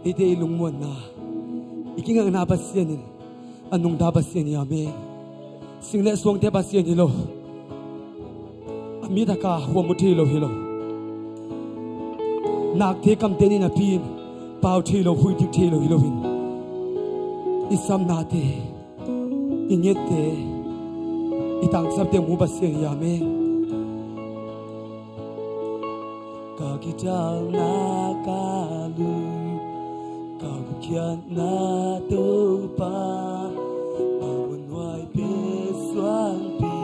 Ide ilungmuan na ikingang nabasyanin anong dabasyan niya amen single swang te basyan hilo amida ka huamuti lo hilo nakte kam teni na pin pau thilo hui tik thilo hilo hin isam nate inyete itang sabte mu basyan niya amen kagital na kalu Kian na to pa Awan wai pe suan pi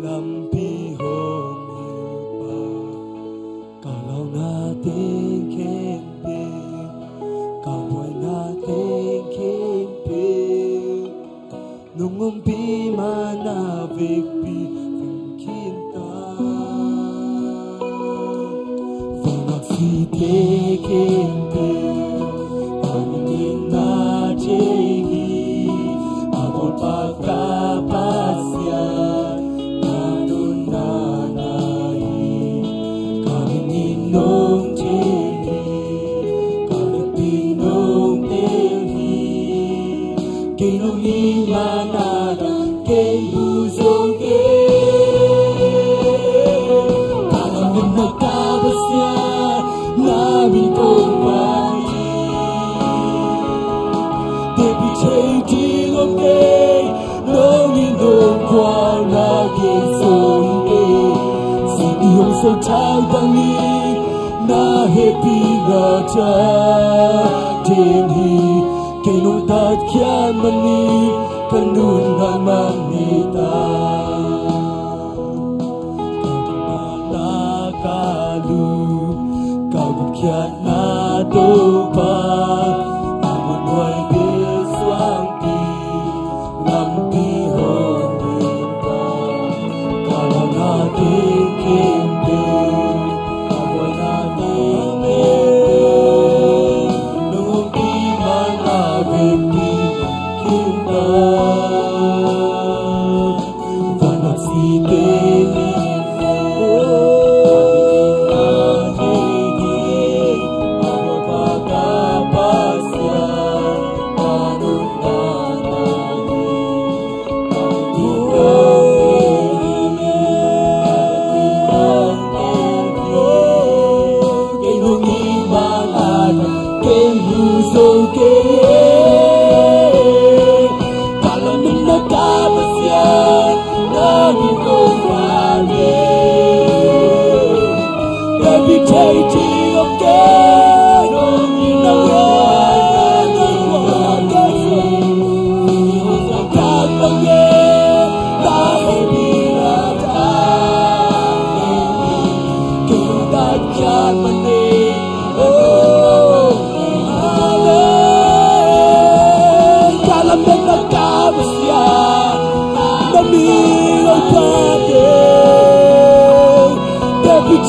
Lam pi hong yu pa Kalau natin kempe Kawai natin kempe Nung umpi manavik pi Kinta Fanak si te kempe So tight by me, na happy na cha tin hi kay nung tat kyan mani kanun na manita na kalu kau kyan na to pa amon wai beswang pi lampi hong pa kalau na tin Bye.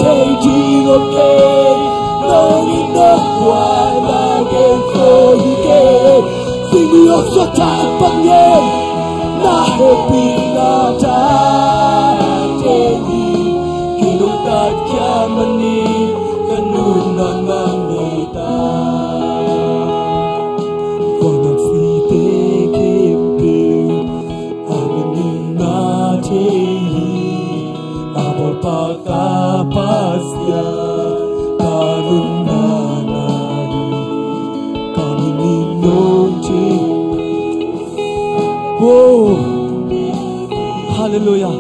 chơi đi ok nông in nông qua là cái khôi kê xin yêu cho ta bằng em na happy na ta tehi kino ta kya mani kanun na manita kono si te kepe amani na tehi abol paka pasya kanun na nari kamini nonchi. Oh, hallelujah.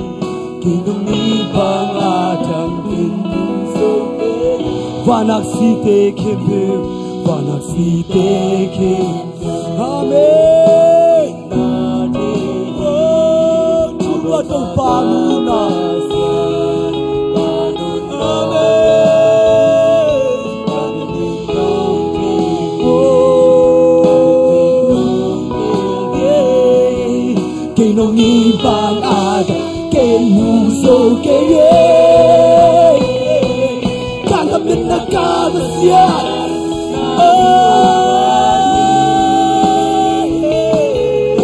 Kingdom ni bang atang inso vanak site kempe vanak site kempe amen nade oh chulwa to paluna nông ni bang ada ke muso ke ye kana minna ka sia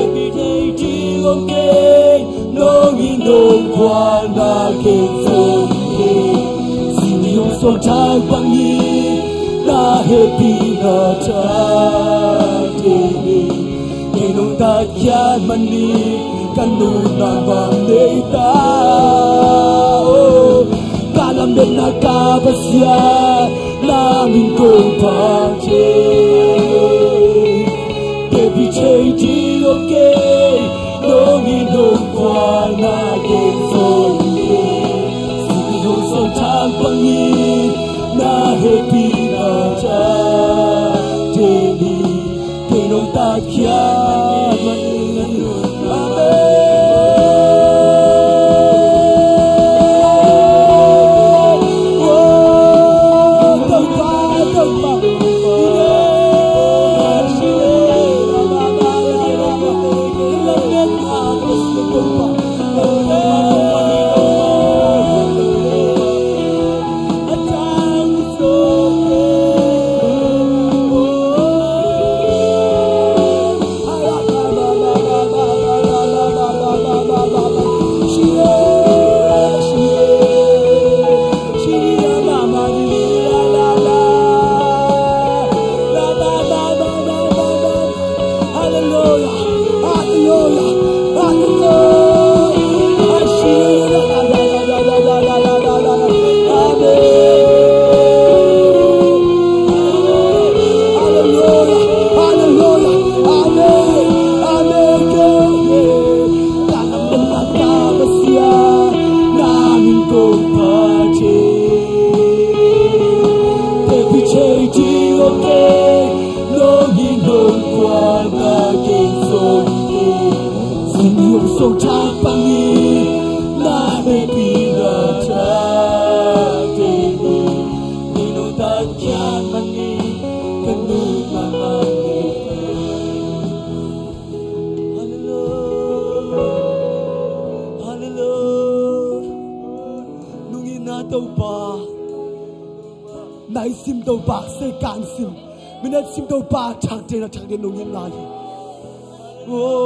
every day ti okay nông ni nông qua na ke so ke sinyo so chang bang ni na happy na cha ti ke nông ta kya mani kanun na bandita kalam din nakabasya namin kong pache baby change okay nong inong kwa na gensoye sinong so tagpangi na happy na cha teni kenong takya nai sim do bak se kan sim minat sim do ba chang de nong yin la li oh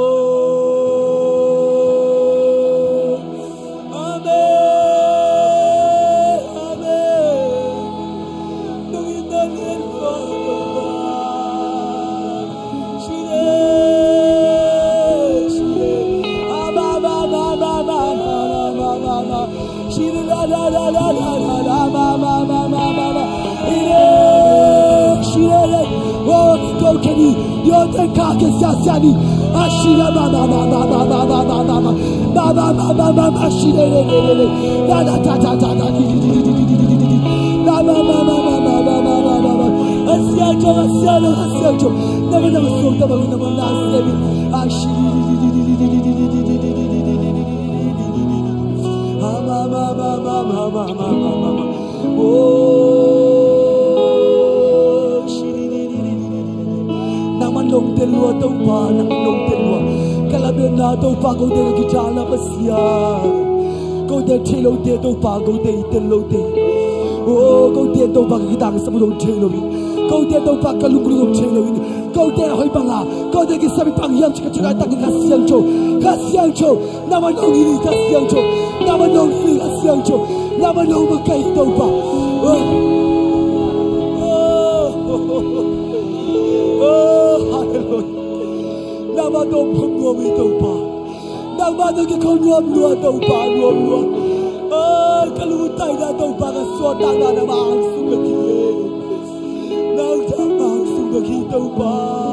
amen amen nong yin da len ba shire aba ba ba ba ba ba ba shire la la la la la la ba ba ba ba ba Keni, you're the carcass, Sasani, Ashira, Baba, Baba, Baba, Baba, Baba, Baba, Baba, Baba, Ashira, Baba, Tata, Tata, Baba, Baba, Baba, Baba, Baba, Asiajo, Asiajo, Asiajo, never, never, so, never, never, last, never, Ashira, Baba, Baba, Baba, Baba, Baba, oh. Long telwa tong pa nang long telwa kalaben na tong pa ko de gitana pasya ko de thilo de tong pa ko de telo de Câu tiền đâu bằng cái đằng sắp đồng chơi rồi. Câu tiền đâu bằng cái lục lục chơi rồi. Câu tiền hỏi bằng à. Câu tiền cái sao bị bằng yam chỉ cái tăng cái siang châu. Nama nong ini cái siang châu. Nama nong ini cái siang châu. Nama nong makai đâu bằng. Hallelujah. Nama nong không nuông đi đâu bằng. Nama nong cái không nuông nuông đâu bằng nuông. Kalau tay na đâu bằng cái số tăng na nama ang sumaki. Nang sama ang sumaki đâu bằng.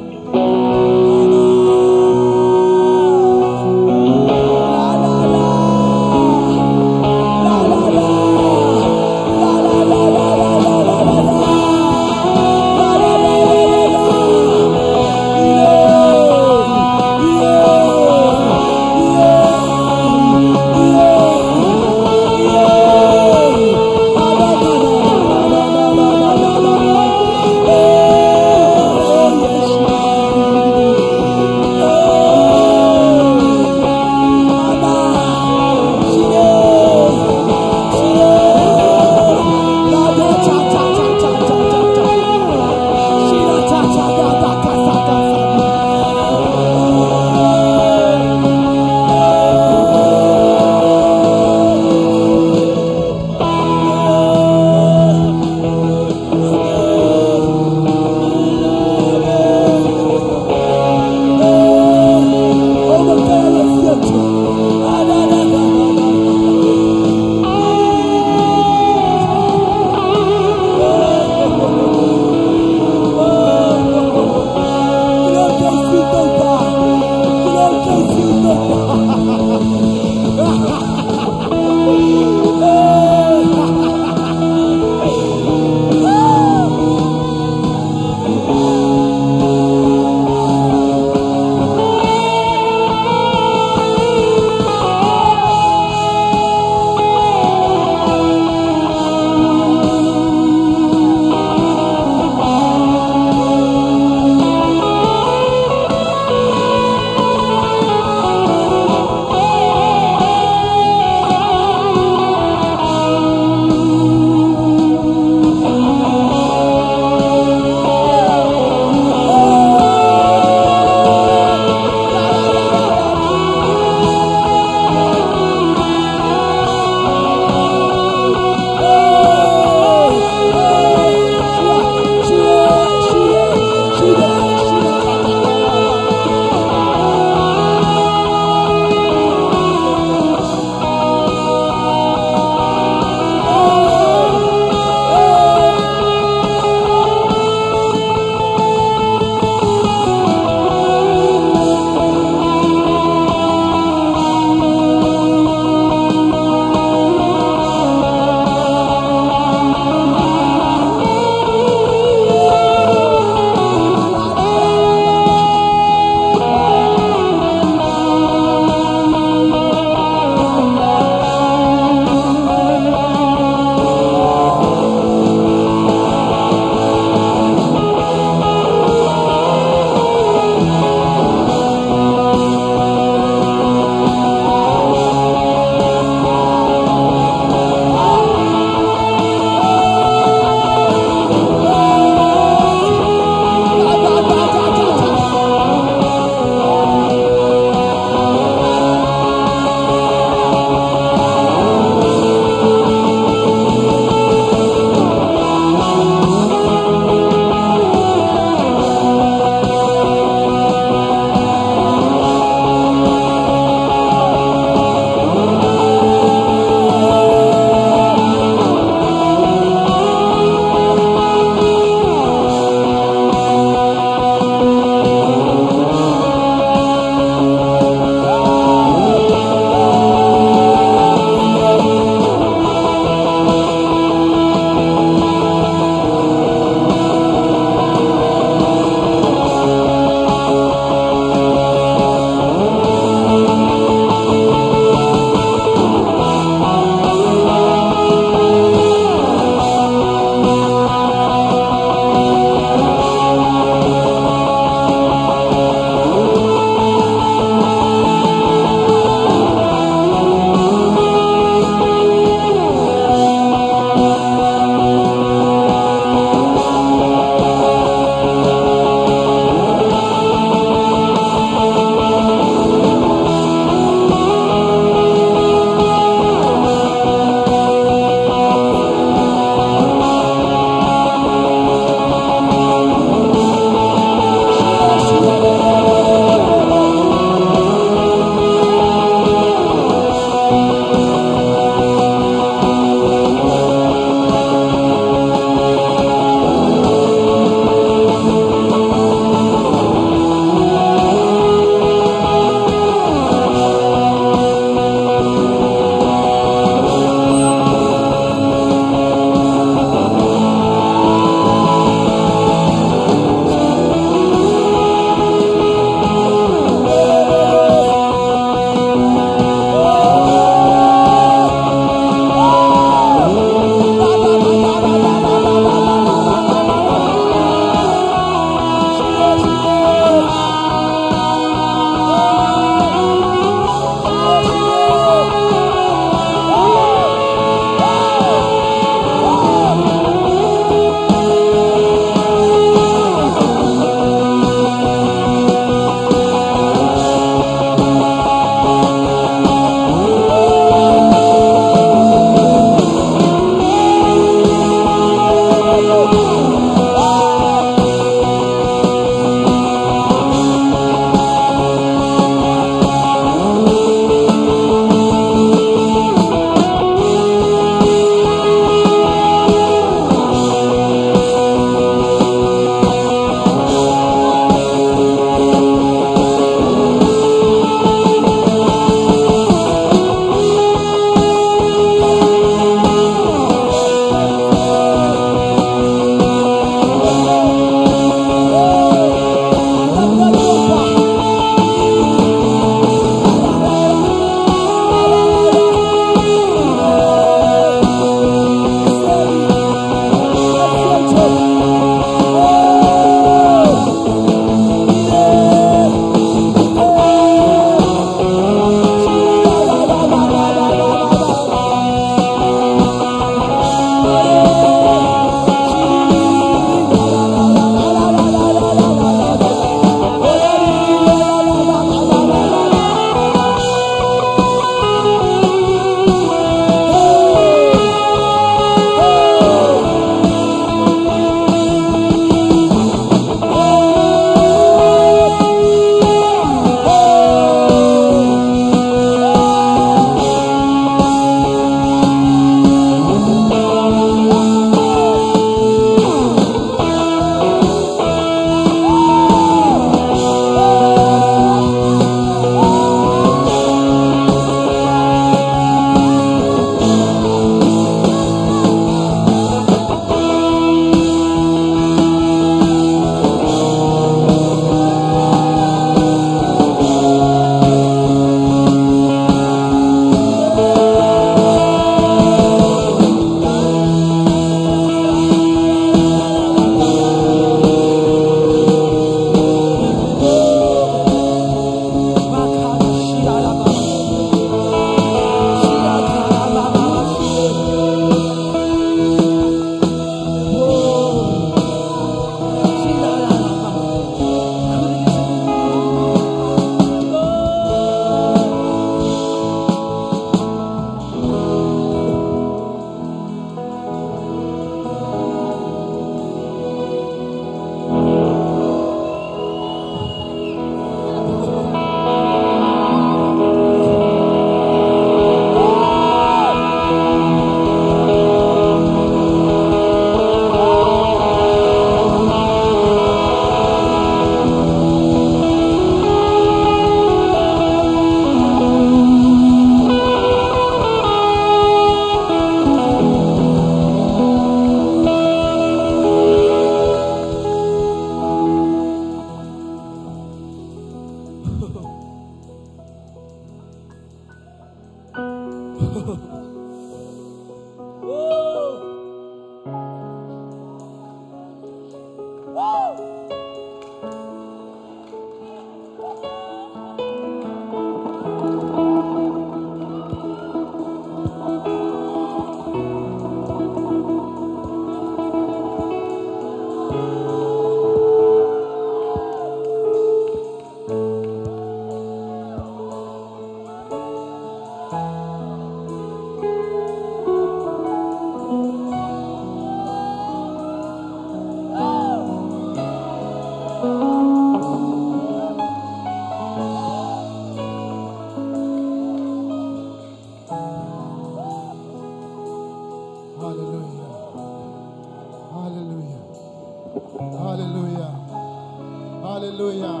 Hallelujah.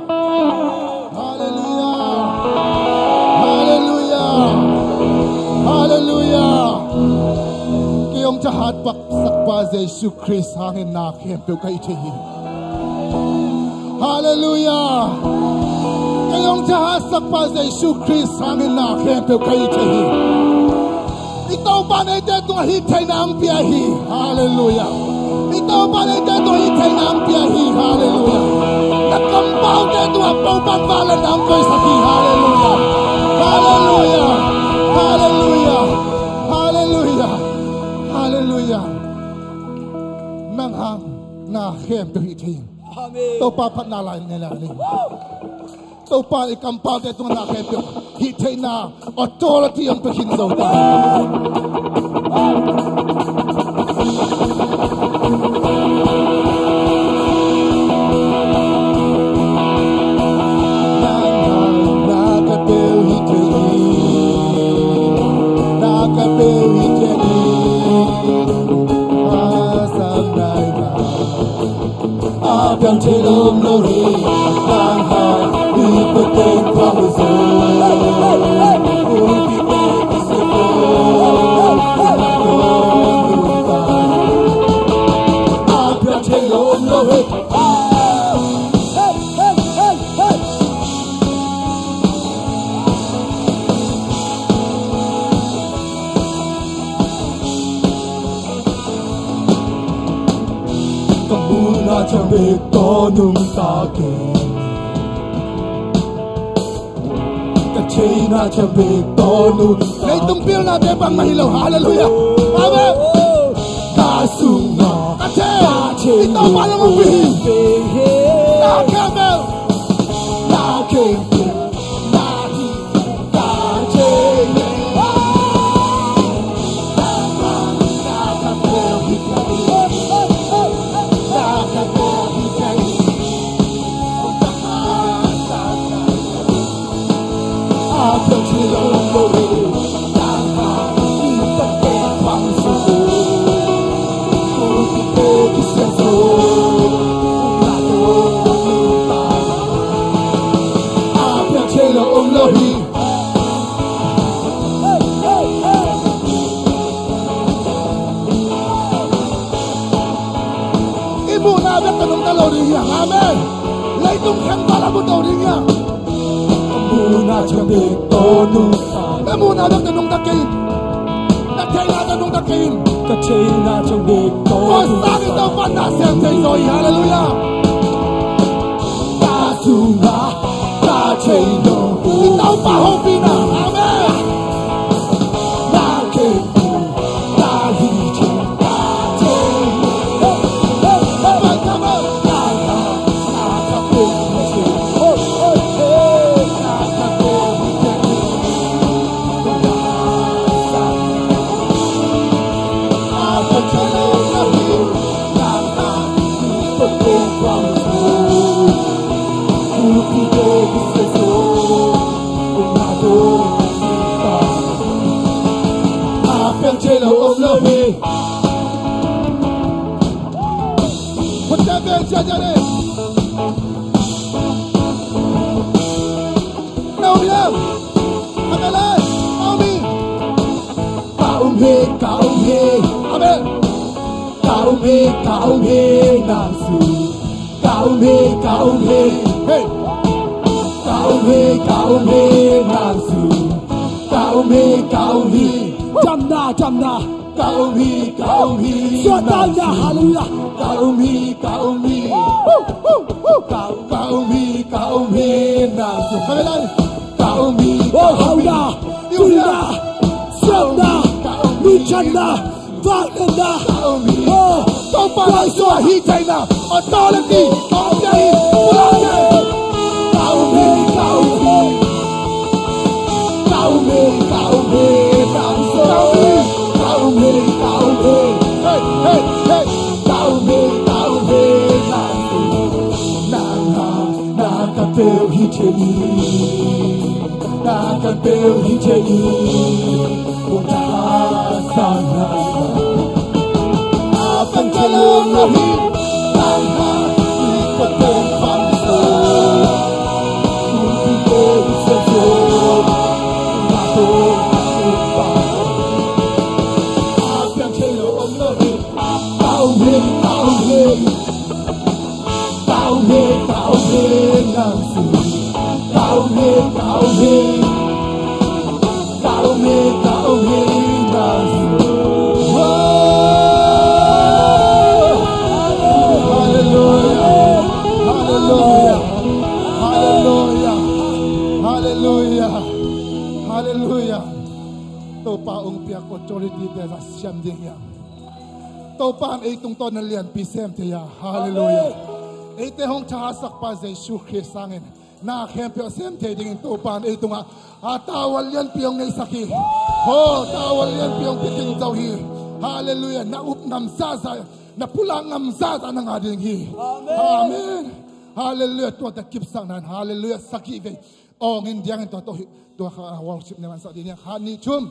Hallelujah. Hallelujah. Hallelujah. Kayong jahat pagsakpa sa Jesus Christ hangin na kempyo kay Tehi. Hallelujah. Kayong jahat sakpa sa Jesus Christ hangin na kempyo kay Tehi. Ikaw ba na ito hitay na ang biyahi? Hallelujah. Ikaw ba na ito hitay na ang biyahi? Hallelujah. Nagkampaw na ito ang pagpagbalan na ang pagsabi. Hallelujah. Hallelujah. Hallelujah. Hallelujah. Hallelujah. Nang hang na kempyo hitay. Amen. Ito papanalain nila. Ito pa ikampaw na ito na kempyo. Hitay na authority ang pahindaw tayo. Hanggang silong lori ng ipagpag pamaso. Upipig isa ko hanggang silong lori. Muna chamik tonung takin Kachay na chamik tonung takin May tumpil na bebang mahilaw. Hallelujah. Amen. Kasunga Kachay. Ito pa lang ang bihin. Nakemel. Nakemel. Amen. Lấy tung khen ta là một đầu đi nha. Muna chamik tonung Em muốn nào được tận nung ta kim. Ta thấy là tận nung ta kim. Kachay na chamik Ôi tonung sao đi tao bắt ta xem thấy rồi. Hallelujah. Kasunga Kachay no Đi tao phá hông đi nào. Amen. Nakemel. Nakemel. Jamna Suatanya hallelujah Kaumi Nasu Kaumi Hauda Tuna Suatna Luchana Vakana Kau pakai suah hijau authority Kaumi Nakapil hijai Punasan Akan calon lahir Tanah Ikut pangsa cao hê ngang su cao hê cao hê cao hê ngang su Hallelujah, hallelujah, hallelujah, hallelujah, hallelujah. Tô pa ong piak authority te sa siam ding ya. Tô pa ay tung ton na lian pisem te ya. Hallelujah. Ay te hong chasak pa Jesus Christ sangin. Na kempe sem te ding tô pa ay tung atawal yan piong ngay saki. Ho, tawal yan piong piting daw hi. Hallelujah. Na upnam sasa na pulang ngam sasa nang ading hi. Amen. Hallelujah. To the kip sang nan. Hallelujah. Saki gay. Oh, ngindiang to worship naman sa din yang hani chum.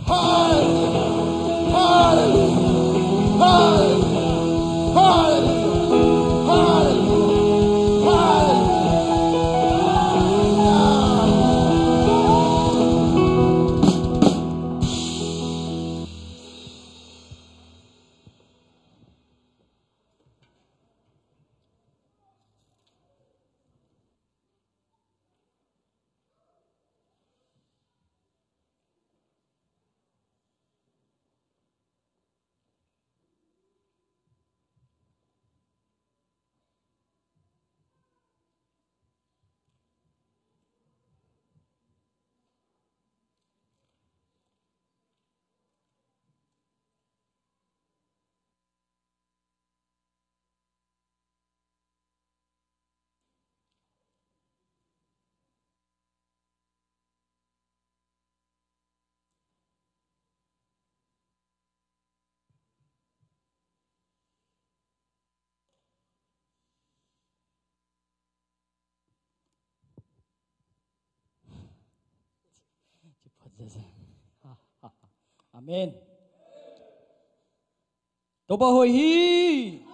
Hallelujah. Hallelujah. Hallelujah. Hallelujah. Hallelujah. Amen. Tô ba hồi hi.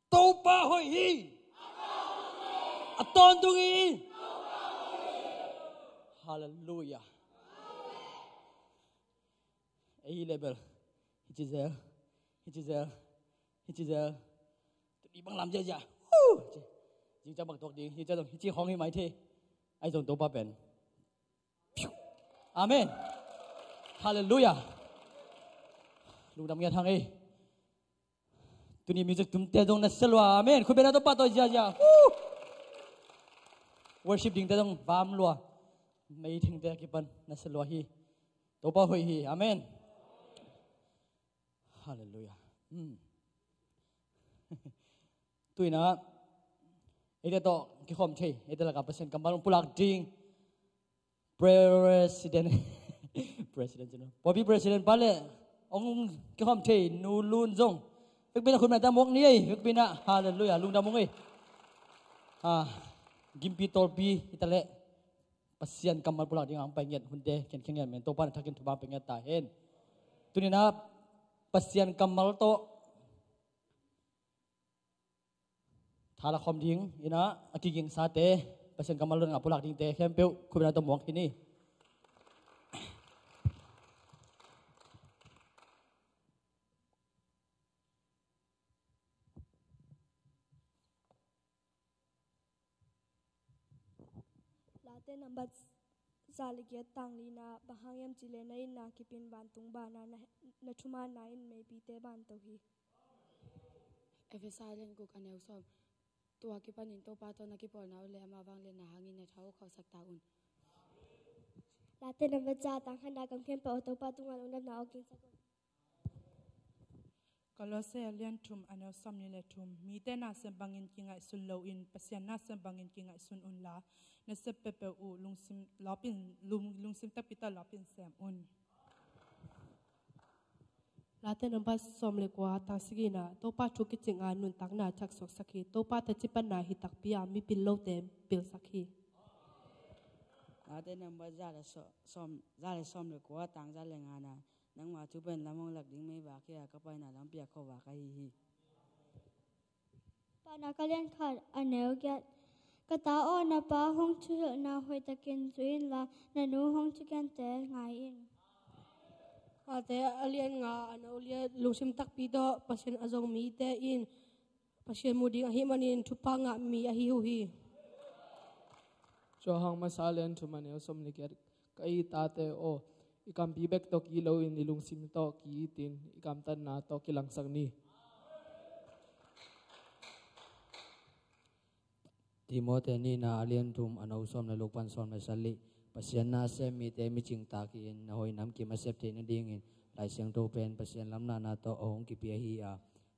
Tô ba hồi hi. Aton tung hi. Hallelujah. A level. Hichizel. Đi bằng làm gì vậy? Chính cho bằng tuột đi. Như cho đồng hichi hong hi mai thế. Ai dùng tô ba bền. Amen. Hallelujah. Lu đam nghe thang ấy. Tụi ni music tum te dong na selwa. Amen. Khu bên đó pa tôi ja. Worship ding te dong bam lua. Mấy thing te kipan na selwa hi. To pa hoi hi. Amen. Hallelujah. Tụi na ite to ki khom thei. Ite la ka percent kambal pulak ding. President Bobby President pale ông cái hôm thì nu luôn zong việc bênคุณแม่ตามกนี่việc bên hallelujah ลุงตามกgimpi torbi itale pasien kamal pula ding ang pengen hunde ken kengen men to pan thakin thuba pengen ta hen tunina pasien kamal to thala khom ding ina akiging sate pasien kamal lon ngapulak ding te kempeu khubena to mok ini late number zaligia tanglina bahangyam chilenai na kipin bantung bana na chuma nain maybe te ban to hi Efesalen guk aneu som tua ki panin to pa to na ki por na le ama wang le na hangin na thau kho sak taun late number cha tang khana kam khem pa to pa tungal unam na okin sakon Kolose alian tum aneu som ni le tum mi te na sembangin kingai sun lo in pasian na sembangin kingai sun un la na sepepe u lungsim lopin lungsim tapita lopin sem un late number som le kwa ta sigina to pa thu ki chinga nun tak na chak sok sakhi to pa ta chipan na hi tak pia mi pil lo tem pil sakhi late number za le som le kwa tang za le ngana nang ma chu pen lamong lak ding mai ba kya ka pai na lam pia kho wa ka hi pa na kalian kha aneu get kata o na pa hong chu na hoi takin chuin la na nu hong chikan te ngai in ate alian nga ano lia lungsim tak pi do pasien azong mi te in pasien mudi ahi manin thupa nga mi ahi hu hi cho hang masalen thu mane som le ker kai ta te o ikam pi bek to ki lo in ilung sim to ki tin ikam tan na to ki lang sang ni Timote ni na alien tum anau som na lukpan som na sali pasien na se mi te mi ching ta ki in na hoi nam ki ma sep te na ding in lai siang to pen pasien lam na to ong ki pi hi a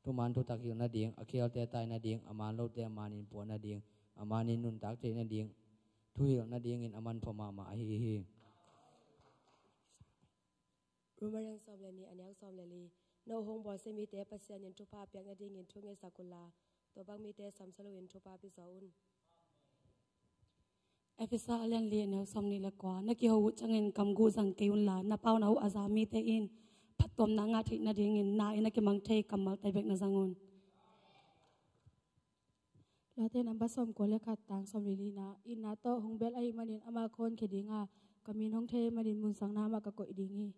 tu man tu tak na ding akhel te tai na ding aman lo te manin po na ding amanin nun tak te na ding thu hil na ding in aman phoma ma hi rumarang som le ni anyang som le li no hong bol se mi te pasien in thupa pyak na ding in thunge sakula to bang mi te sam salu in thupa pi zaun Efisa alian li ne som ni la kwa na ki ho changin kam gu jang ke un la na pau na hu azami te in phatom na nga thi na ding in na ina ki mang thei kamal tai bek na zangun la te namba som ko le khat tang som li na in na to hong bel ai manin ama khon ke dinga kamin hong the manin mun sang na ma ka ko dingi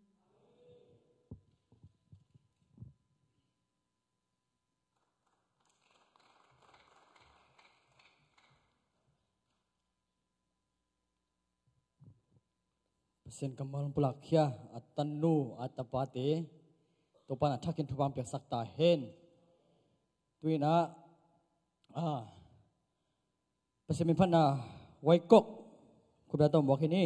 pasien kamal pulak khia atanu atapate to pana thakin thubam pek sakta hen tuina pasien mi phana waikok kubra tom wakini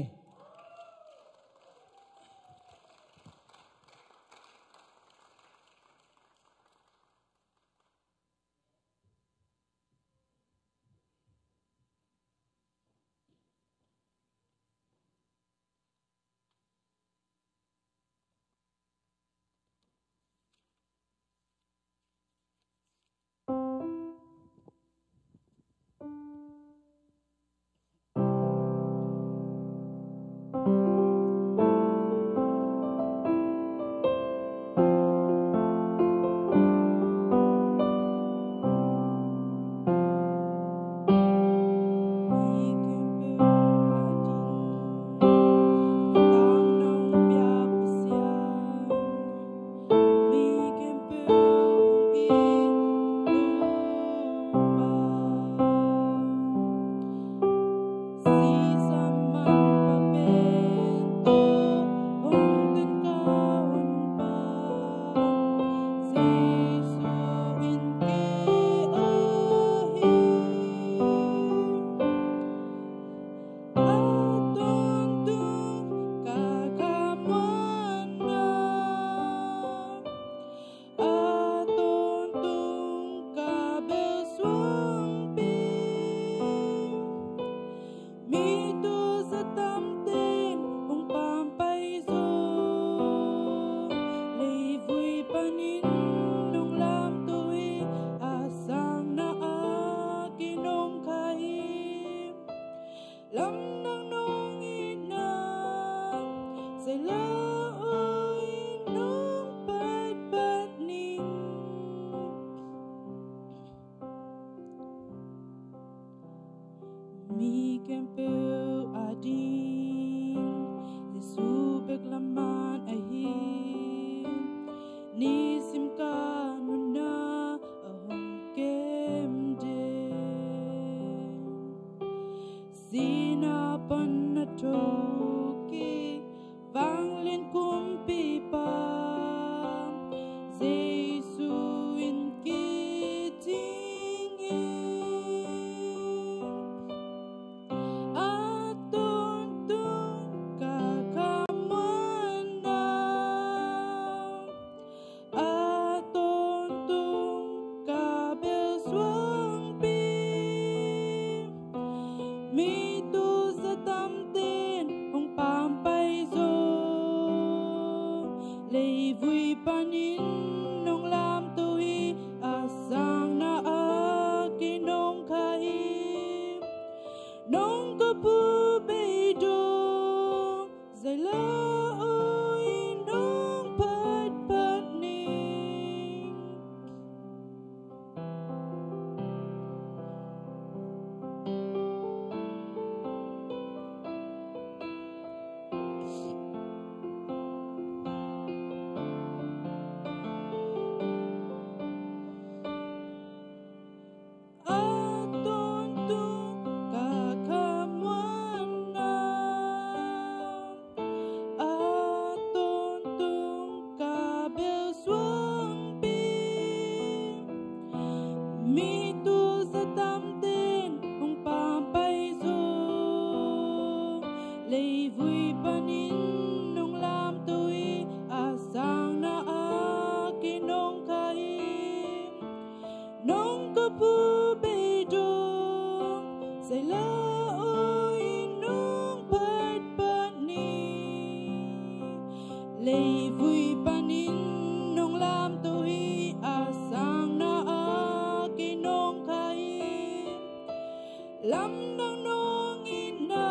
lam nang nong ina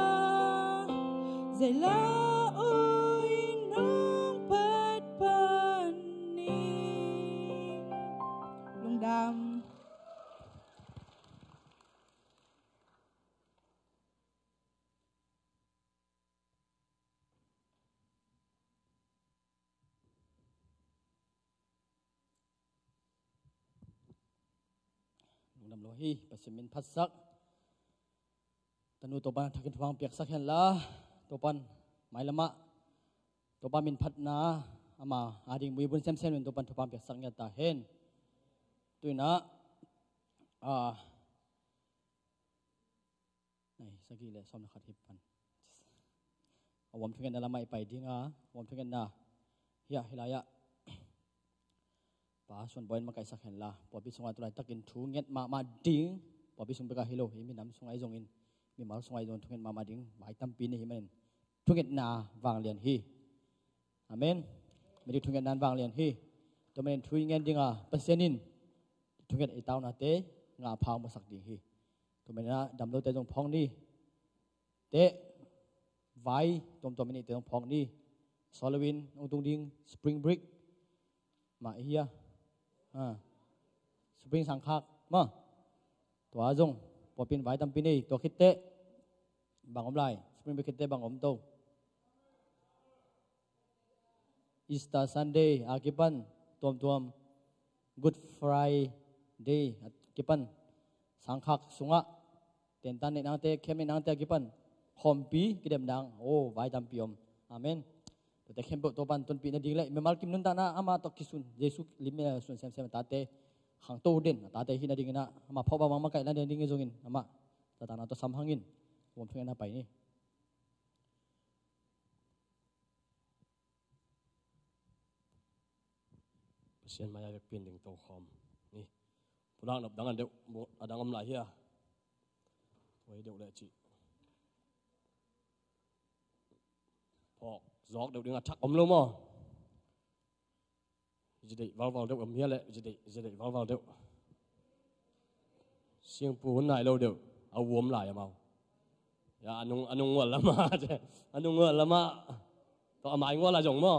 zai la oi nong pat pani lung dam lung dam lo hi pasimin phat sak tanu topan thakin thuang piak sak hen la topan mai lama topan min phat na ama ading mui bun sem sem min topan thupam piak sak nya ta hen tuina này sagi le som na khat hip pan awam thungen na lamai pai dinga awam thungen na hiya hilaya pa son boin ma kai sak hen la popi sunga tulai takin thu nget ma ding popi sung beka hilo hi mi nam sungai jong in mi mal sungai don thungen ma ding mai tam pi ni hi men thungen na wang lian hi amen mi di thungen nan wang lian hi to men thui ngen dinga pasenin thungen ai taw na te nga phang ma sak ding hi to men na dam lo te jong phong ni te vai tom ni te jong phong ni Solowin ong tung ding spring break ma hiya spring sang khak ma to ajong popin vai tam pin ei to khitte bangom lai spring break khitte bangom to Easter Sunday akipan tom Good Friday akipan sang khak sunga ten tan nang te khem nang te akipan khompi kidem dang o vai tam piom amen to te khem to pan ton pi na ding le me mal kim nun ta na ama to kisun jesu limya sun sem ta te khang to den ta te hin na ding na ama phoba ma kai la den ding jongin ama ta ta na to sam hangin wom thuen na pai ni pasien maya vek pin ding to khom ni pulang nap dangan de adangam la hia wai deu le chi phok giọt đều đứng chắc ấm luôn mà, giờ đây vào đều ấm hia lệ, giờ đây vào đều, xiên pu hôn này lâu đều, áo uống lại mà, ya anh ngồi lắm mà, anh ngồi lắm mà, tao mày ngồi là giống mà,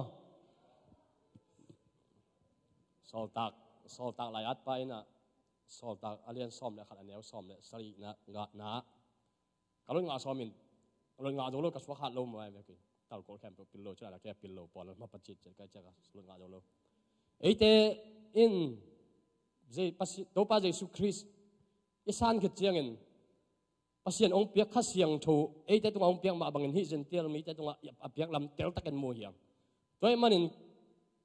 sol tạc lại ắt bay nè, sol tạc alien xóm lại khát anh éo xóm lại sari nè nã, kalau ngã xóm mình, kalau ngã giống lúc cái số khát lâu mà em kì tao có kèm một pillow cho là cái pillow bỏ lên mà bắt chít cái chắc luôn ngã rồi ấy thế in dây đâu pa Jesus Christ isan cái chiang in pasien ông piak khát siang thu ấy thế tung ông piak mà bằng hi gentil mi thế tung piak làm tel tắc en mua hiang tôi mà in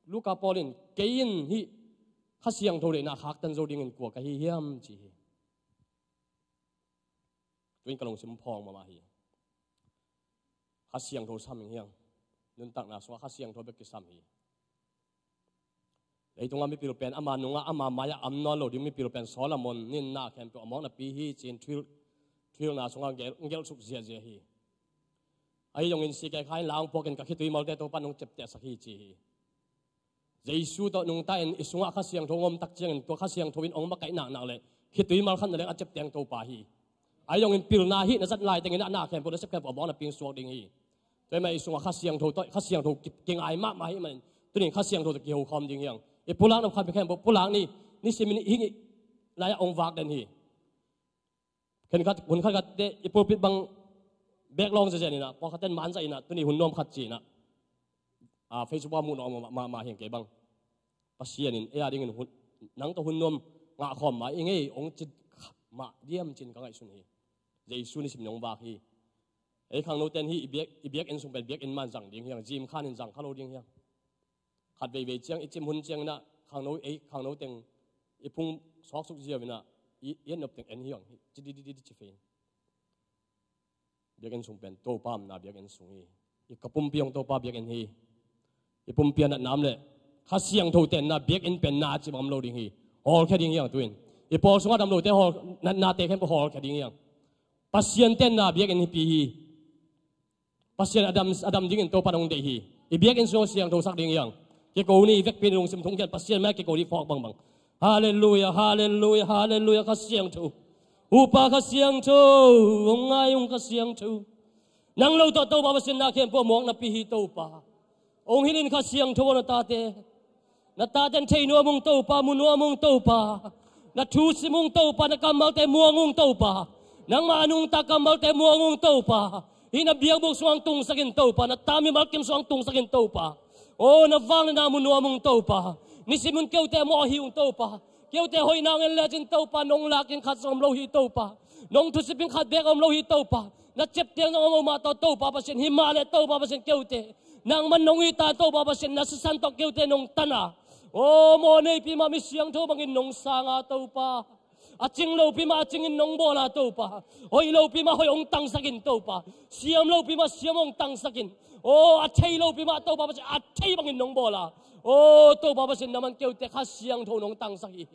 Luca Paulin cái in hi khát siang thu để na khát tan rồi đi in của cái hi hiam chỉ tôi cái lòng sim phong mà hi khát siang thô sam hiang nên tặng na so khát siang thô bek ki sam hi lấy tung ami pil pen ama nunga ama maya amno lo ding mi pil pen Solomon nin na khem to among na pi hi chin thil na songa gel suk zia zia hi ai yong in si kai khai lang poken ka khitui malte to panung chep te sakhi chi hi Jesu to nung ta en isunga khát siang thô ngom tak chiang to khát siang thô in ong ma kai na le khitui mal khan le a chep teng to pa hi ai yong in pil na hi na zat lai teng na khem po na sep khem among na ping suak ding hi tôi mai sung khát siang thô khát siang thô kinh ai ma hi man tôi nên khát siang thô ki ho khom ding yang e pulang nam khan be khem bo pulang ni sim ni hi lai ong wak den hi khen khat hun khat de e pulpit bang back long je ni na po khaten man sai na tôi ni hun nom khat chi na Facebook mu no ma hiang ke bang pasien in e ading in hun nang to hun nom nga khom ma inge ong chit ma diam chin ka ngai sun hi Jesu ni sim nong bak hi ấy khang nô tên hi ibiak en sung ben biak en man jang ding hiang jim khan en jang khalo ding hiang khat ve chiang ichim hun chiang na khang nô tên ipung sok suk zia bina yen nop teng en hiang chi di chi fe biak en sung ben to pam na biak en sung hi i kapum piang to pa biak en hi ipum pian na nam le kha siang tho ten na biak en pen na chi bam lo ding hi hol kha ding hiang tuin i pol sunga dam lo te hol na te khem ko hol kha ding hiang pasien ten na biak en hi pi hi pasien Adam dingin to panong de hi ibiak in so siang tho sak ding yang ke ko ni vek pin long sim thong ken pasien ma ke ko ni phok bang hallelujah hallelujah hallelujah ka siang tho upa ka siang tho ong ngayong ka siang tho nang lo to ba basin na kem po mong na pihi to pa ong hilin ka siang tho na taten thei no mong to pa mu no mong to pa na thu si mong to pa na kamal te muangong to pa nang manung ta kamal te muangong to pa ina biang bok suang tung sakin to pa na tami malkim suang tung sakin to pa o na vang na mu no mong to pa ni simun keu te mo hiung to pa kêu te hoi nang en lejin tau pa nong lakin khat som lo hi tau pa nong thu siping khat bek om lo hi tau pa na chep te ngom ma tau pa pasin himale tau pa pasin kêu te nang man nong ita tau pa pasin na san tok kêu te nong tana o mo nei pi ma mi siang tho bangin nong sanga tau pa aching lo pi ma achingin nong bola tau pa hoi lo pi ma hoi ong tang sakin tau pa siam lo pi ma siam ong tang sakin o athei lo pi ma tau pa pasin athei bangin nong bola oh to baba sin naman keu te kha siang tho nong tang sahi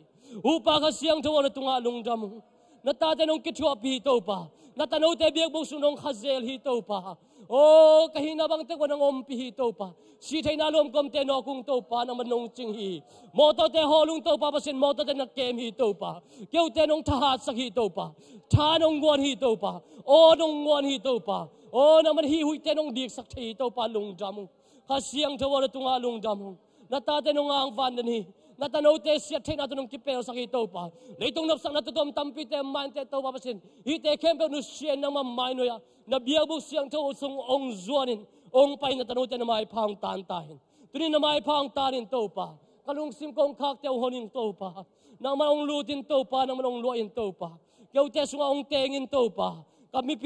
upa kha siang tho na tunga lung dam na ta te nong kichua pi to pa na ta no te biak bok sunong khazel hi to pa oh kahina bang te ko nang om pi hi to pa si thai na lom kom te no kung to pa na man nong ching hi mo to te holung to pa basin mo to te na kem hi to pa keu te nong tha sak hi to pa tha nong gon hi to pa o nong gon hi to pa o na man hi hui te nong dik sak thei to pa lung dam kha siang tho na tunga lung dam na ta te nong ang van ni na ta no te sia the na to nong kipel sa ki to pa leitung nop sang na to tom tampi te man te to pa pasin hi te kempe nu sien na ma mai no ya na bia bu siang tho sung ong zuanin ong pai na ta no te na mai phang tan ta hin tunin na mai phang ta rin to pa kalung sim kong khak te honin to pa na ma ong lutin to pa na ma ong loin to pa keu te sunga ong tengin to pa kami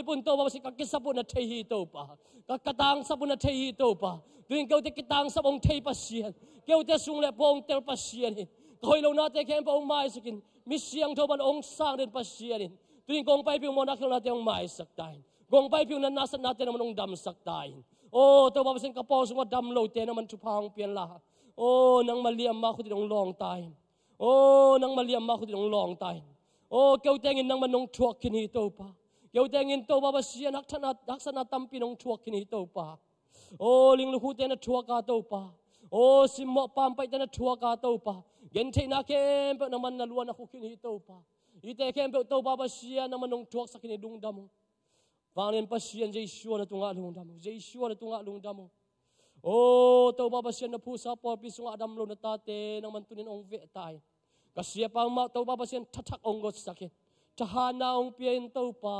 pun to pa si kakisapon na thei hi to pa kakatang sapon na thei hi to pa tuin keu te kitang sapong thei pa sian keu te sung le pong tel pa sian hi koi lo na te kem pa ong mai sakin mi siang tho ban ong sang den pa sian hin tuin kong pai pi mo na khel na te ong mai sak tai kong pai pi na nasat na te na ong dam sak tai o to ba sin ka po sung dam lo te na man chu phang pian la o nang maliam ma khu ti ong long tai o nang maliam ma khu ti ong long tai o keu te ngin nang man ong thuak kin hi to pa keu te ngin to ba sian hak thana hak sana tampi nong thuak kin hi to pa o ling lu hu te na thuak ka to pa o simmo pam pai te na thuak ka to pa gen thei na kem pe na man na luan na khu kin hi to pa ite kem pe to ba sian na man nong thuak sakin dung dam wanglen pa sian jesu na tunga lung dam jesu na tunga lung dam o to ba sian na phu sa por pi sunga adam lo na ta te nang man tunin ong ve tai kasia pa ma to ba sian thathak ong go sakin tahana ong pien to pa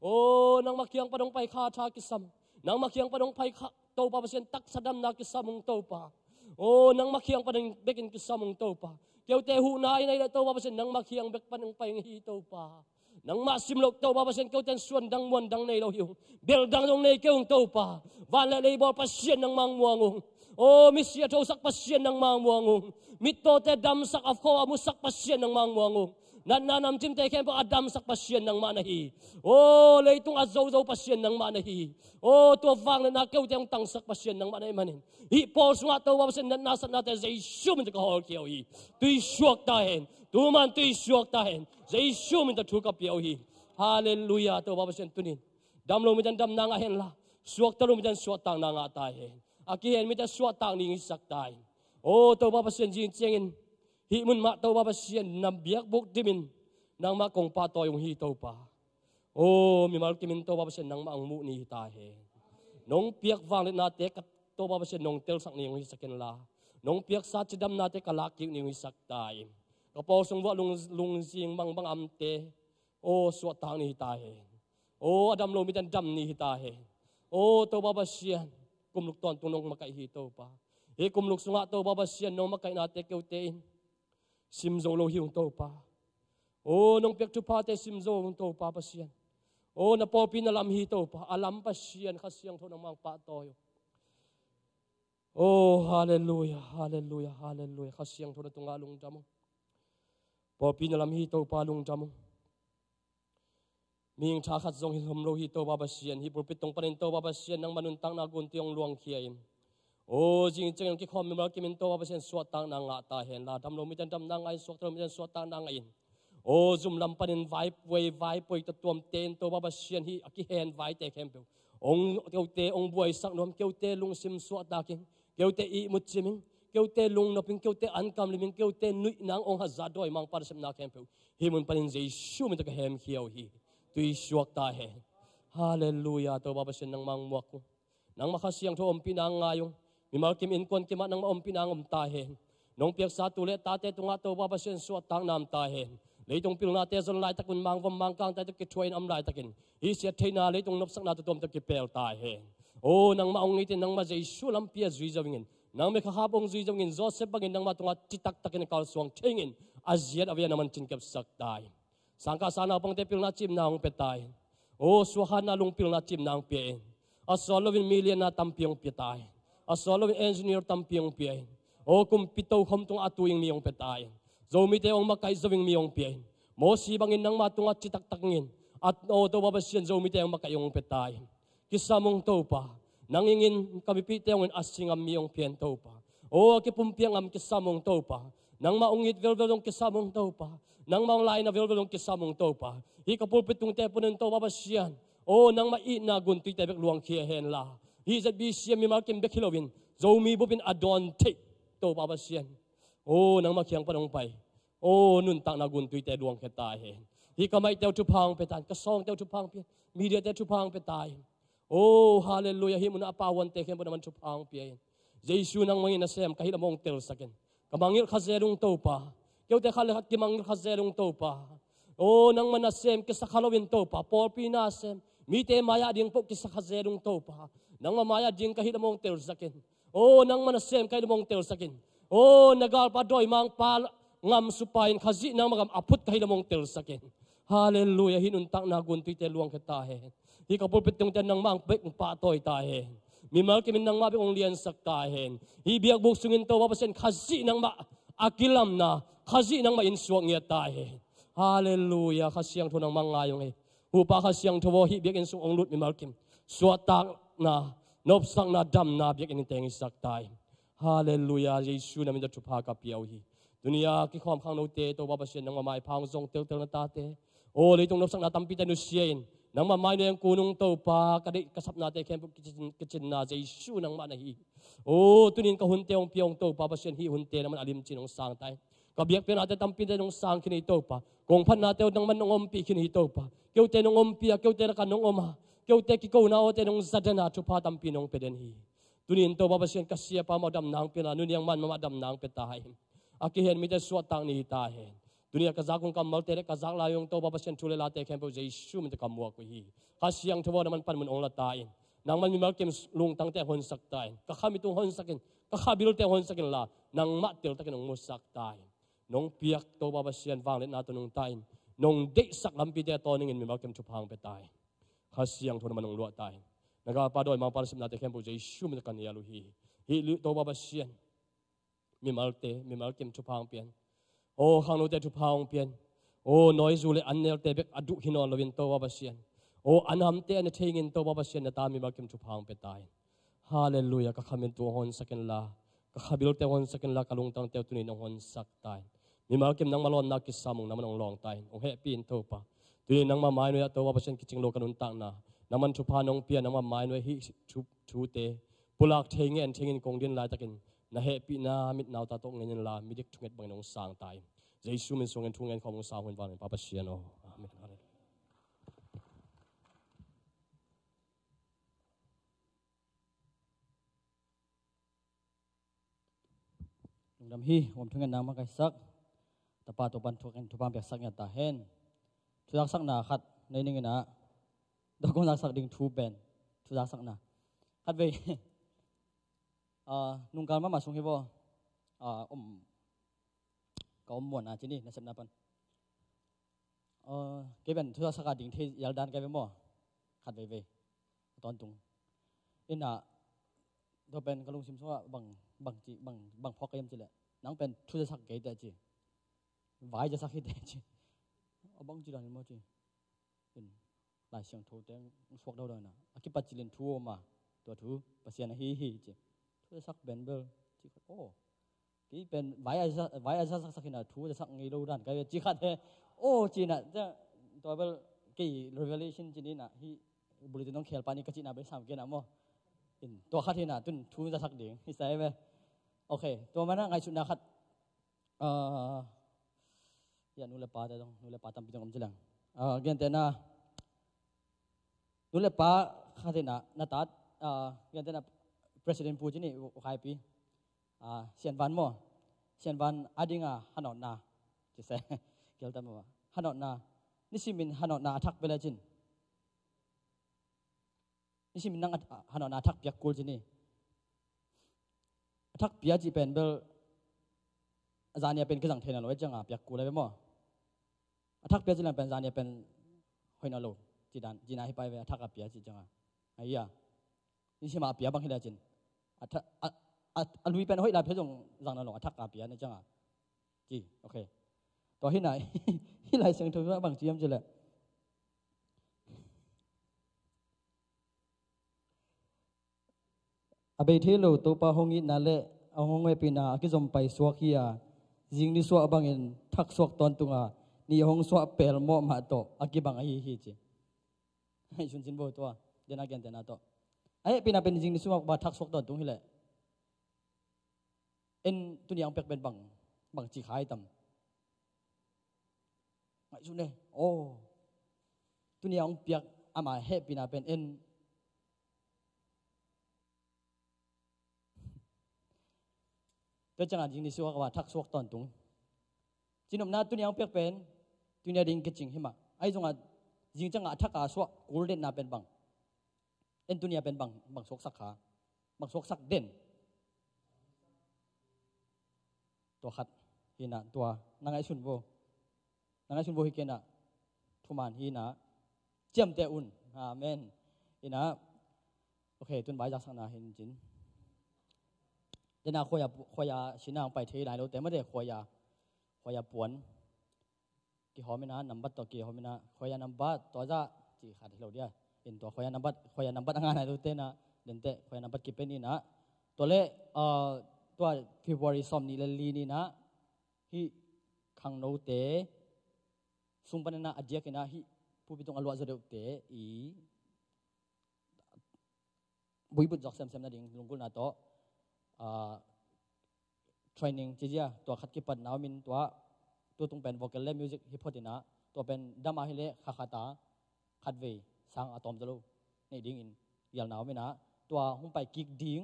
o nang makiang padong pai kha tha kisam nang makiang padong pai kha to pa sian tak sadam na kisamong to pa o nang makiang padong bekin kisamong to pa keu te hu nai nai to pa sian nang makiang bek panong pai hi to pa nang ma simlok to pa sian keu ten suan dang mon dang nei lo hiu bel dang dong nei keu to pa van le bol pa sian nang mang muangong o misia to sak pa sian nang mang muangong mit to te dam sak af ko amu sak pa sian nang mang muangong nanam tim te kem pa adam sak pasien nang manahi o leitung azo pasien nang manahi o to wang na keu te tang sak pasien nang manai manin hi pol sunga to wa sen na sa na te zai shum te ka hol kiau hi tui shuak ta hen tu man tui shuak ta hen zai shum te thu ka piau hi hallelujah to wa sen tunin dam lo mi dan dam nang a hen la suak ta lo mi dan suak tang nang a ta hen aki hen mi ta suak tang ni sak tai o to wa sen jing chengin hi mun ma to ba sian nam biak bok dimin nang ma kong pa to yung hi to pa o mi mal kimin to ba sian nang ma ang mu ni ta he nong piak wang le na te ka to ba sian nong tel sak ni yung hi sakin la nong piak sa chidam na te kalak ki ni yung hi sak tai ka po sung wa lung sing bang bang am te o so tang ni ta he o adam lo mi dan dam ni ta he o to ba sian kum luk ton tunong makai hi to pa e kum luk sunga to ba sian no makai na te keu te sim zo lo hiung to pa o nong pek tu pa te sim zo to pa pasian o na po pin alam hi to pa alam pasian khasiang tho nang mang pa to yo o hallelujah hallelujah hallelujah khasiang tho na tunga lung jam po pin alam hi to pa lung jam ming tha khat zong hom lo hi to ba pasian hi prophet tong panin to ba pasian nang manun tang na gun tiong luang khiaim o jing cheng ki khom mi kimin to ba sen suat tang na nga ta hen la dam lo mi tan dam na ngai suak tro mi tan suat tang na ngai o zum lam panin vai poi ta tuam ten to ba sian hi aki hen vai te khem pe ong keu te ong buai sak nom keu te lung sim suat ta king keu te I mut chiming kêu tê lung nó pin kêu tê ăn cam limin kêu tê nụi nang ông hazard đôi mang para xem na kem peu hi mun panin Jesu mình cái hem hiao hi tùy suak ta he hallelujah to baba sen nang mang muak nang makasiang tho om pinang ngayong mi mal kim in kon kim nang om pinang om ta he nong piak sa tu le ta te tunga to baba sen suat tang nam ta he leitung pil na te zon lai takun mang vom mang kang ta ke thuain am lai takin hi sia theina leitung nop sak na to tom ta ke pel ta he o nang maong itin nang ma Jesu lam pia zui zawingin nang me khapong zui zawingin Joseph bangin nang ma tunga titak takin kal suang thengin aziat avia naman tinkep sak tai sangka sana pang te pil na chim na ong petai o suhan na lung pil na chim na ong pe a solovin million na tampiong petai a solovin engineer tampiong pe o kum pito khom tung atuing miong petai zomi te ong makai zawing miong pe mo si bangin nang ma tunga titak takngin at o to babasian zomi te ong makayong petai kisamong to pa nangingin kami pite ong asingam miong pian to pa o kipumpiang am kisamong to pa nang maungit velvelong kisamong to pa nang maong lain na velvelong kisamong to pa hi kapulpitung te punen to babasian o nang mai na gunti te bek luang khia hen la hi zat bi siam mi malkim bek hilowin zomi bubin adon te to babasian o nang makhiang panong pai o nun tak na gunti te luang kheta he hi kamai teu chu phang petan ka song teu chu phang pe media te chu phang petai oh hallelujah hi muna apawan te khem naman chu phang pe Jesu nang mangin na sem kahit among tel sakin kamangil khazerung to pa keu te khale hat kimangil khazerung to pa oh nang manasem kisa khalowin to pa por pinasem mi te maya ding po kisa khazerung to pa nang maya ding kahit among tel sakin oh nang manasem kahit among tel sakin oh nagal pa doy mang pa ngam supain khazi nang magam aput kahit among tel sakin hallelujah hinuntak na gunti te luang kita he hi kapulpit yung ten nang mang bek patoy ta he mi mal kimin nang mabi ong lian sak ta he hi biak buk sungin to bapasen khazi nang ma akilam na khazi nang ma insuak ngia ta he hallelujah khasiang thonang mangayong he upa khasiang thowo hi biak in sung ong lut mi mal kim suatak na nop sang na dam na biak in teng sak ta hallelujah Jesu na min da thupa ka piau hi dunia ki khom khang no te to bapasen nang ma mai phang zong tel tel na ta te o leitung nop sang na tampi te nu sien nang mamay na yung kunong to pa kasap natin kaya kitchen na Jesu nang manahi o tunin ka hunte yung piyong to pa pasyan hi hunte naman alim chinong sang tay kabiyak pa natin tampin tayo ng sang kinito pa kung pan natin nang man ng ompi kinito pa kaya tayo ng ompi kaya tayo na kanong oma kaya tayo kikaw na o tayo ng zadana chupa tampinong pedenhi tunin to pa pasyan kasya pa madam nang pinanun yung man mamadam nang petahay akihen mi tayo suwatang ni hitahin dunia kazakung kamal tere kazak layong to babasyan chule late kempo Jesu min kamwa ko hi kasyang tawo naman pan mun ong latain nang man mimal kem lung tang te hon saktain kakami tung hon sakin kakabil te hon sakin la nang matil takin ong musak tain nong piak to babasyan wanglet nato nong tain nong de sak lampi te to ningin mimal kem chupang petai kasyang to naman ong luat tain nagapadoy mang parasim natin kempo Jesu min kaniyalu hi to babasyan mimal kem chupang pian oh hanu te tu paung pian oh noi zule annel te bek adu hinon lovin to babasian oh anam te an thengin to babasian na tami malkim tu paung petai hallelujah ka khamin tu hon sakin la ka khabil te hon sakin la kalung tang te tunin hon sak tai mi malkim nang malon na kisamung naman ong long tai ong happy in to pa tunin nang mamai no ya to babasian kiching lo kanun tang na naman tu panong pian nang mamai no hi chu te pulak thengin kongdin la takin na happy na mit naw ta to ngayon la midik thunget bang nong sang tai Jesu min songen thungen khom sa hun wang papa siano amen nungdam hi om thungen nang ma kai sak tapa to ban thuken thupam pek sak nya ta hen thuak sak na khat nei ning na do kon sak ding thu ben thuak sak na khat ve nung kal ma sung hi bo có muốn à chứ đi là xem nào bạn cái bên thưa sắc định thì giờ đàn cái bên mò khát về toàn tung nên là tôi bên cái lông sim số bằng phóc cái em chỉ là nắng bên thưa sắc cái đấy chứ vài giờ sắc cái đấy chứ bằng chỉ là như chứ bên lại sang thu tiếng phóc đâu rồi nè cái bắt chỉ lên thu màตัวthu bắt xem là hi chứ thưa sắc bên bờ chỉ có cái bên vài giờ sắc na thu sắc ngay đâu đàn cái chỉ khát thế chỉ là tôi bên cái revelation chỉ này hi bùi nông khel pani cái chỉ là bên sam cái nào mò tôi khát thế na tuân thu ra sắc điện hi sai về โอเคตัวมันนะไงสุดนะครับอย่านูเลปาแต่ต้องนูเลปาทำปีตรงกำจังเกี่ยนแต่นะนูเลปาข้าเทนะนัตัดเกี่ยนแต่นะ President ปูจินี่ใครปีเซียนวันมั้งเซียนวันอดีงาฮันนอนาจะเสเกี่ยวกับมั้งฮันนอนานี่สิมินฮันนอนาทักเวลาจินนี่สิมินนั่งฮันนอนาทักเปียกกูจินี่ทักเปียจีเป็นเบลอาจารย์เนี่ยเป็นกระสังเทนอะไรจังเปียกกูเลยไปมั้งทักเปียจีนั่นเป็นอาจารย์เนี่ยเป็นหอยนรกจีดันจีน่าให้ไปเวทักกับเปียจีจังไอ้ยานี่สิมาเปียบางทีได้จินลุยเป็นหอยลายเพชรจงรังนรกทักกับเปียนี่จังจีโอเคตัวที่ไหนที่ไรเสียงถูกว่าบางจีมจีเลยอาเบทีโลตัวปะหงอินาเล่เอาหงเวปินาคิจมไปสวกียจิงนี่สวบังอินทักสวกตอนตุงนี่หงสวเปลโมมาโตอากิบังไอฮีจีให้ชุนจินโบตัวเดนักเกนเตนาโตไอ้ปินาเป็นจิงนี่สวบัทักสวกตอนตุงฮิเลเอ็นตุนยังเป็กเป็นบังจีขายตำไอ้ชุนเน่โอ้ตุนยังเปียกอามาเฮปินาเป็นเอ็นตัวจังหวะจริงที่สุดว่าทักสวกตอนตุงจีนอมนาตุนยังเปียกเป็นตุนยังดิ่งกิจจริงใช่ไหมไอ้จังหวะจริงจังหวะทักสวกกูเด่นนาเป็นบังเอ็นตุนยังเป็นบังสวกสักขาบังสวกสักเด่นตัวขัดฮีน่ะตัวนางไอชุนโบฮิเกน่ะทุมานฮีน่ะเจียมเตอุนอาเมนฮีน่ะโอเคตุนใบจากสังนาเห็นจินเดี๋ยวนาขวายชินางไปที่ไหนเราแต่ไม่ได้ขวายปวนกี่หอไม่นะนับบัตรต่อกี่หอไม่นะขวายนับบัตรต่อจะจีขาดที่เราเดียวเป็นตัวขวายนับบัตรงานไหนเราเต้นะเดินเตะขวายนับบัตรกี่เป็นนี่นะตัวเล่ตัวฟิวบริซอมนี่เลลีนี่นะฮีขังโนเตสุงปันนะอเจียกินะฮีผู้พิจารณาลวดจะเดือดเตอีบุยบุญจอกเซมนั่นเองลุงกุลนาโตtraining จีเจียตัวขัดกิปัดนาวมินตัวตุงเป็น vocal และ music hip hop นะตัวเป็นดามาฮิเลขาตาขัดเวสังอะตอมจะรู้นี่ดิ้งอินยาวนาวมินะตัวหุ่นไปกิกดิ้ง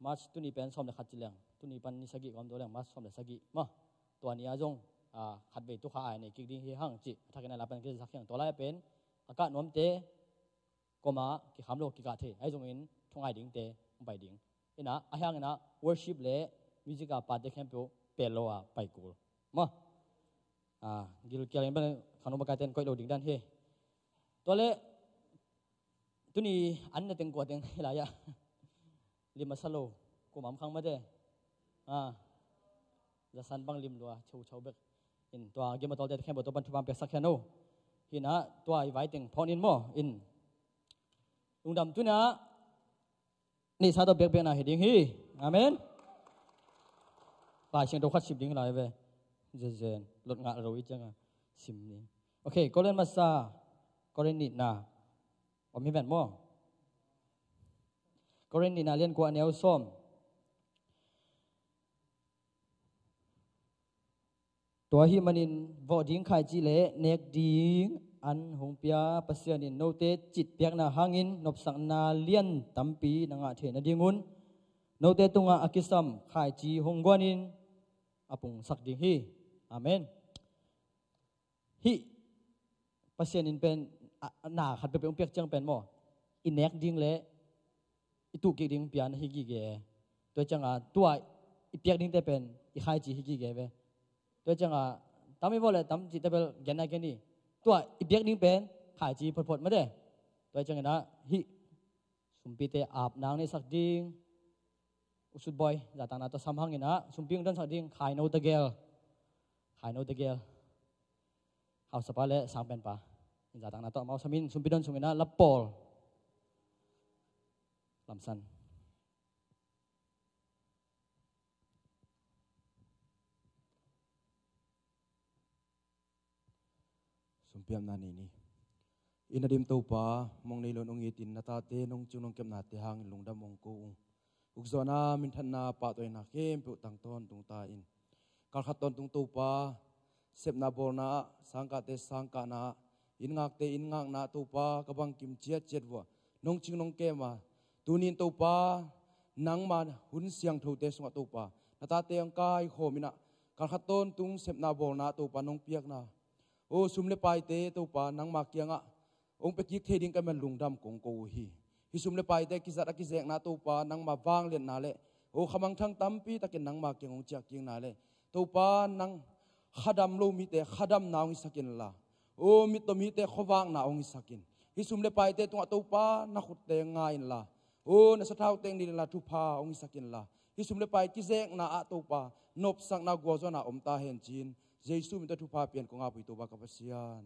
มาตุนีเป็นสมเด็จขัดจิเลงตุนีเป็นนิสกิความตัวแรงมาสมเด็จสกิมาตัวนี้จงขัดเวตุขาไอในกิกดิ้งเฮียหังจิถ้ากันอะไรเป็นกิจสักอย่างตัวแรกเป็นอากาศน้มเตะก็มากิขามโลกิกาเทไอจงอินทงไอดิ้งเตะหุ่นไปดิ้งนะอาหารนะ worship เล่มิวสิกปาเด็กแค่เปโลไปกูมั้งกิลเกียร์เป็นขนมกาเต้นก็โดดดิ่งด้านเฮตัวเล่ตัวนี้อันนี้เต็งกว่าเต็งอะไรอะลิมมาสโลกูมั่มขังมาเด้จะสันบังลิมด้วยชาวเบกอินตัวเกมมาตัวเด็กแค่ตัวบันทุบามเปียสักแค่โน่ฮินะตัวไว้เต็งพอนินมั้งอินลุงดำตัวนี้นี่ซาตัวเบียกๆนะเฮดิ้งฮีอาเมนป่าเชียงตัวขัดสิบดิ้งอะไรไปเจนลดงานเราอีกจังสิมนี้โอเคก็เล่นมาซาก็เล่นนิดนะผมมีแฟนมั้งก็เล่นนิดนะเล่นกว่าแนวส้มตัวฮิมันินวอดิ้งขายจีเล่เนกดิ้งอันหงเปียปัสยานินโนเตจิตเปียกนาหางินนบสังนาเลียนตัมปีนางาเทนดิงุนโนเตตุงาอากิสัมขายจีหงกวานินอปุงสักดิงฮีอาเมนฮีปัสยานินเป็นนาขัดไปเป็นเปียกจังเป็นมั้งอินเนกดิ้งเล่อิตุกิดิ้งเปียนฮิกิเกตัวจังอาตัวอิเปียกดิ้งเตเป็นอิขายจีฮิกิเกเวตัวจังอาตาไม่บอกเลยตามจิตเตเปลแกนนาแกนี่ตัวอีเบียกนิ่งเป็นขายจีพดมาเด้ตัวจังนะฮิสุมปีเตอาบนางในสักดิ้งอุสุดบอยจากต่างนาตัวซ้ำหังเงินะสุมปีงดันสักดิ้งขายโนตเกลเอาสปาเล่สามเป็นปะจากต่างนาตัวมาสมินสุมปีดันสุงเงินะลับปอลลำสันสมเปียมนานีนี่อินดิมตัวป้ามองในลนองยิตินนาตาเตนองจุนองเก็บนาเตหังลงดำมองกู ukzona min thanna pa toina kem pu tangton tung ta in kalkhaton tung tu pa sepna borna sangka te sangka na in ngak te in ngak na tu pa kabang kim chiat chiat wa nong ching nong ke ma tunin tu pa nang ma hun siang thu te sunga tu pa nata te ang kai khomina kalkhaton tung sepna borna tu pa nong piak na o sumle pai te tu pa nang ma kianga ong pe ki theding ka man lungdam kong ko hi hisumle pai te ki zara ki zek na tu pa nang ma wang len na le o khamang thang tampi takin nang ma kyang ong chak king na le tu pa nang khadam lo mi te khadam naung sakin la o mi to mi te khowang na ong sakin hisumle pai te tung tu pa na khut te ngai la o na sa thau teng ni la thu pa ong sakin la hisumle pai ki zek na a tu pa nop sang na go zo na om ta hen chin jesu mi te thu pa pian ko nga pui tu ba ka pasian